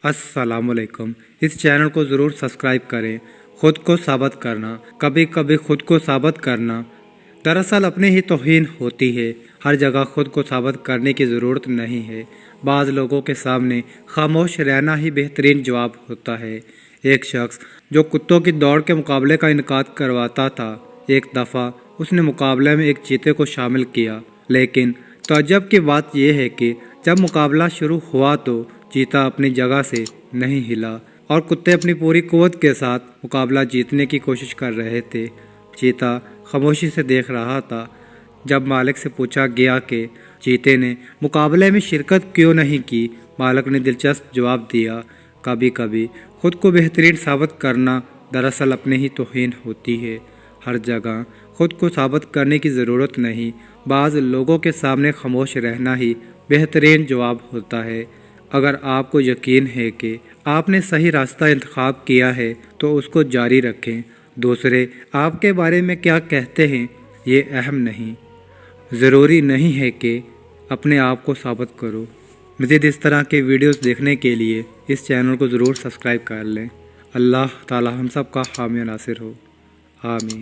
अस्सलाम वालेकुम। इस चैनल को ज़रूर सब्सक्राइब करें। खुद को साबित करना, कभी कभी खुद को साबित करना दरअसल अपनी ही तौहीन होती है। हर जगह खुद को साबित करने की ज़रूरत नहीं है। बाज़ लोगों के सामने खामोश रहना ही बेहतरीन जवाब होता है। एक शख्स जो कुत्तों की दौड़ के मुकाबले का इनकाद करवाता था, एक दफ़ा उसने मुकाबले में एक चीते को शामिल किया, लेकिन तअज्जुब की बात यह है कि जब मुकाबला शुरू हुआ तो चीता अपनी जगह से नहीं हिला और कुत्ते अपनी पूरी कुव्वत के साथ मुकाबला जीतने की कोशिश कर रहे थे। चीता खामोशी से देख रहा था। जब मालिक से पूछा गया कि चीते ने मुकाबले में शिरकत क्यों नहीं की, मालिक ने दिलचस्प जवाब दिया, कभी कभी खुद को बेहतरीन साबित करना दरअसल अपने ही तौहीन होती है। हर जगह खुद को साबित करने की ज़रूरत नहीं, बाज़ लोगों के सामने खामोश रहना ही बेहतरीन जवाब होता है। अगर आपको यकीन है कि आपने सही रास्ता इंतखाब किया है तो उसको जारी रखें। दूसरे आपके बारे में क्या कहते हैं ये अहम नहीं, ज़रूरी नहीं है कि अपने आप को साबित करो। मज़ीद इस तरह के वीडियोस देखने के लिए इस चैनल को ज़रूर सब्सक्राइब कर लें। अल्लाह ताला हम सब का हामी नासिर हो। आमीन।